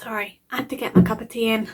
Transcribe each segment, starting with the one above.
Sorry, I had to get my cup of tea in.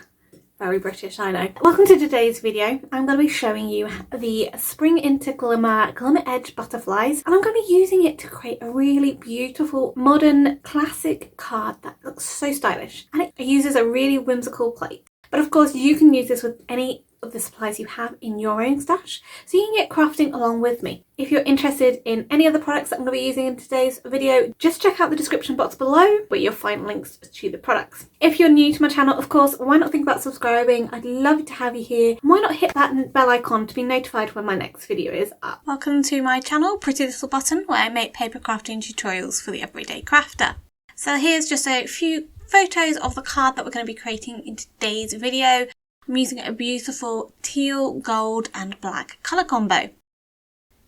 Very British, I know. Welcome to today's video. I'm going to be showing you the Spring Into Glimmer Edge Butterflies, and I'm going to be using it to create a really beautiful, modern, classic card that looks so stylish. And it uses a really whimsical plate. But of course, you can use this with any of the supplies you have in your own stash, so you can get crafting along with me. If you're interested in any of the products that I'm going to be using in today's video, just check out the description box below where you'll find links to the products. If you're new to my channel, of course, why not think about subscribing? I'd love to have you here. Why not hit that bell icon to be notified when my next video is up? Welcome to my channel, Pretty Little Button, where I make paper crafting tutorials for the everyday crafter. So here's just a few photos of the card that we're going to be creating in today's video. I'm using a beautiful teal, gold and black colour combo.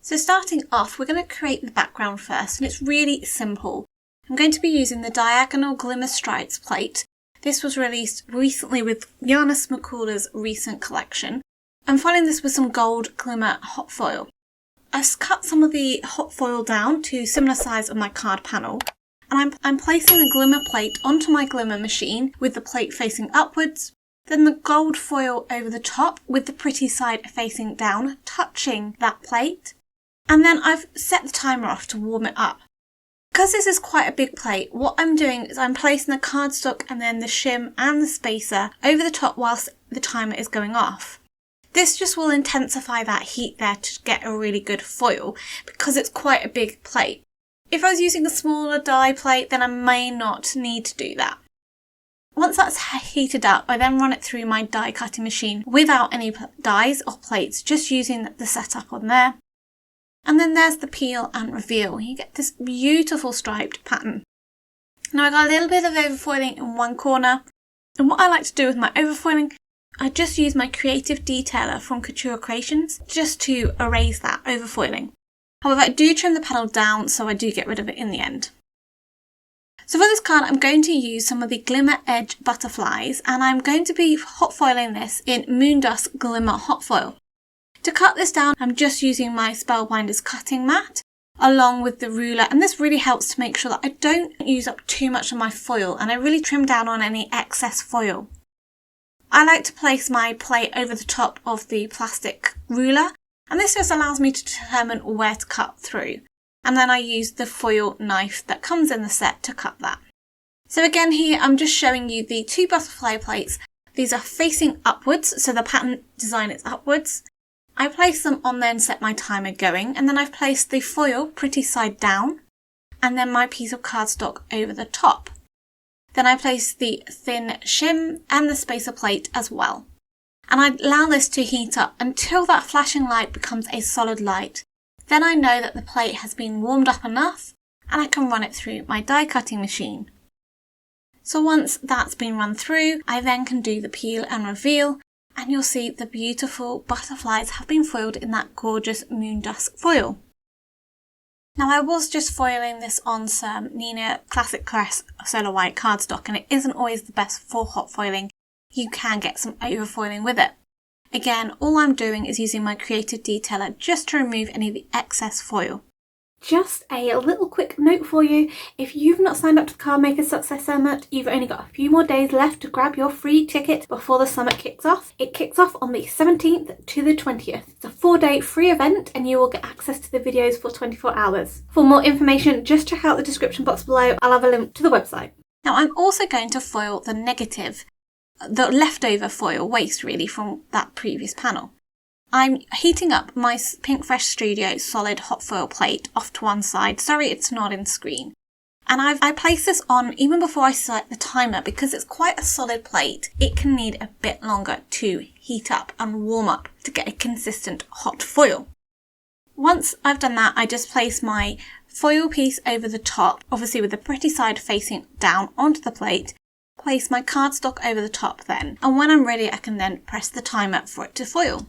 So starting off, we're going to create the background first, and it's really simple. I'm going to be using the Diagonal Glimmer Stripes plate. This was released recently with Yana Smakula's recent collection. I'm following this with some gold glimmer hot foil. I've cut some of the hot foil down to similar size of my card panel, and I'm placing the glimmer plate onto my glimmer machine with the plate facing upwards. Then the gold foil over the top with the pretty side facing down, touching that plate. And then I've set the timer off to warm it up. Because this is quite a big plate, what I'm doing is I'm placing the cardstock and then the shim and the spacer over the top whilst the timer is going off. This just will intensify that heat there to get a really good foil because it's quite a big plate. If I was using a smaller die plate, then I may not need to do that. Once that's heated up, I then run it through my die cutting machine without any dies or plates, just using the setup on there. And then there's the peel and reveal. You get this beautiful striped pattern. Now I got a little bit of overfoiling in one corner, and what I like to do with my overfoiling, I just use my creative detailer from Couture Creations just to erase that overfoiling. However, I do trim the panel down, so I do get rid of it in the end. So for this card, I'm going to use some of the Glimmer Edge Butterflies, and I'm going to be hot foiling this in Moondusk Glimmer Hot Foil. To cut this down, I'm just using my Spellbinders cutting mat along with the ruler, and this really helps to make sure that I don't use up too much of my foil, and I really trim down on any excess foil. I like to place my plate over the top of the plastic ruler, and this just allows me to determine where to cut through. And then I use the foil knife that comes in the set to cut that. So again here, I'm just showing you the two butterfly plates. These are facing upwards, so the pattern design is upwards. I place them on there and set my timer going, and then I've placed the foil pretty side down, and then my piece of cardstock over the top. Then I place the thin shim and the spacer plate as well. And I allow this to heat up until that flashing light becomes a solid light. Then I know that the plate has been warmed up enough and I can run it through my die cutting machine. So once that's been run through, I then can do the peel and reveal, and you'll see the beautiful butterflies have been foiled in that gorgeous Moondusk foil. Now I was just foiling this on some Nina Classic Crest Solar White cardstock, and it isn't always the best for hot foiling. You can get some overfoiling with it. Again, all I'm doing is using my creative detailer just to remove any of the excess foil. Just a little quick note for you, if you've not signed up to the Card Maker Success Summit, you've only got a few more days left to grab your free ticket before the summit kicks off. It kicks off on the 17th to the 20th. It's a 4-day free event, and you will get access to the videos for 24 hours. For more information, just check out the description box below. I'll have a link to the website. Now I'm also going to foil the negative, the leftover foil waste really from that previous panel. I'm heating up my PinkFresh Studio solid hot foil plate off to one side. Sorry it's not in screen. And I place this on even before I set the timer because it's quite a solid plate. It can need a bit longer to heat up and warm up to get a consistent hot foil. Once I've done that, I just place my foil piece over the top, obviously with the pretty side facing down onto the plate. Place my cardstock over the top then, and when I'm ready I can then press the timer for it to foil.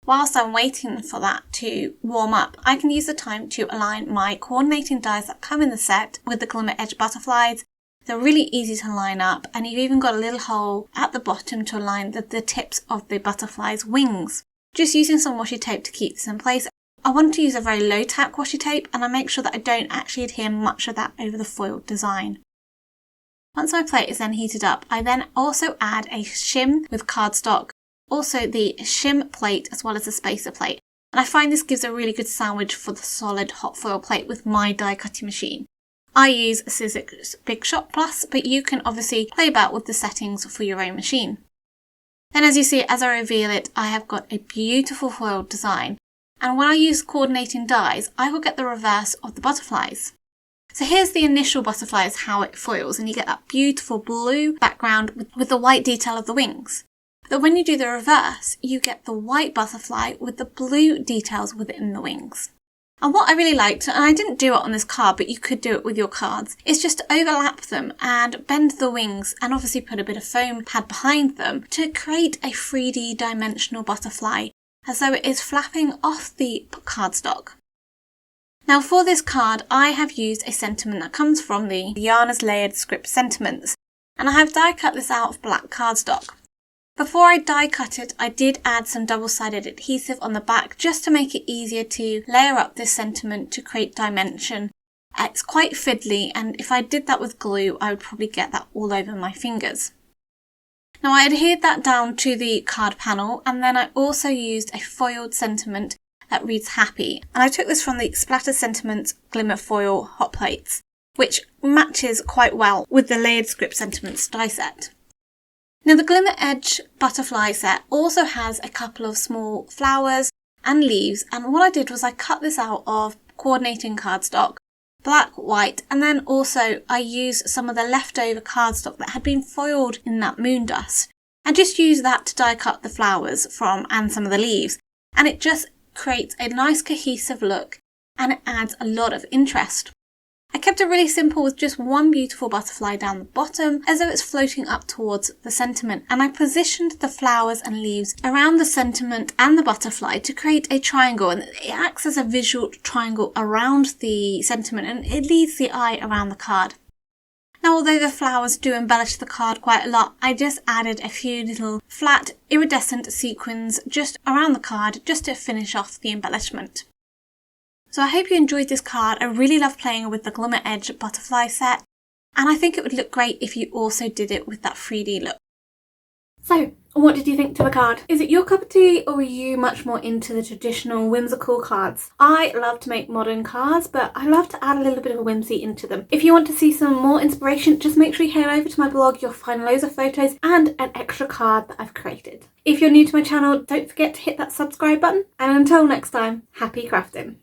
Whilst I'm waiting for that to warm up, I can use the time to align my coordinating dies that come in the set with the Glimmer Edge Butterflies. They're really easy to line up, and you've even got a little hole at the bottom to align the tips of the butterfly's wings. Just using some washi tape to keep this in place. I want to use a very low tack washi tape, and I make sure that I don't actually adhere much of that over the foil design. Once my plate is then heated up, I then also add a shim with cardstock, also the shim plate as well as the spacer plate. And I find this gives a really good sandwich for the solid hot foil plate with my die cutting machine. I use a Sizzix Big Shot Plus, but you can obviously play about with the settings for your own machine. Then as you see, as I reveal it, I have got a beautiful foiled design. And when I use coordinating dies, I will get the reverse of the butterflies. So here's the initial butterflies, how it foils, and you get that beautiful blue background with the white detail of the wings. But when you do the reverse, you get the white butterfly with the blue details within the wings. And what I really liked, and I didn't do it on this card, but you could do it with your cards, is just to overlap them and bend the wings and obviously put a bit of foam pad behind them to create a 3D dimensional butterfly, as though it is flapping off the cardstock. Now for this card, I have used a sentiment that comes from the Yana's Layered Script Sentiments, and I have die cut this out of black cardstock. Before I die cut it, I did add some double-sided adhesive on the back just to make it easier to layer up this sentiment to create dimension. It's quite fiddly, and if I did that with glue, I would probably get that all over my fingers. Now I adhered that down to the card panel, and then I also used a foiled sentiment that reads happy. And I took this from the Splatter Sentiments Glimmer Foil hot plates, which matches quite well with the Layered Script Sentiments die set. Now the Glimmer Edge Butterfly set also has a couple of small flowers and leaves, and what I did was I cut this out of coordinating cardstock, black, white, and then also I used some of the leftover cardstock that had been foiled in that moon dust, and just used that to die cut the flowers from and some of the leaves, and it just creates a nice cohesive look and it adds a lot of interest. I kept it really simple with just one beautiful butterfly down the bottom as though it's floating up towards the sentiment, and I positioned the flowers and leaves around the sentiment and the butterfly to create a triangle, and it acts as a visual triangle around the sentiment and it leads the eye around the card. Now although the flowers do embellish the card quite a lot, I just added a few little flat iridescent sequins just around the card just to finish off the embellishment. So I hope you enjoyed this card. I really love playing with the Glimmer Edge Butterfly set, and I think it would look great if you also did it with that 3D look. So, what did you think to the card? Is it your cup of tea, or are you much more into the traditional whimsical cards? I love to make modern cards, but I love to add a little bit of whimsy into them. If you want to see some more inspiration, just make sure you head over to my blog. You'll find loads of photos and an extra card that I've created. If you're new to my channel, don't forget to hit that subscribe button, and until next time, happy crafting!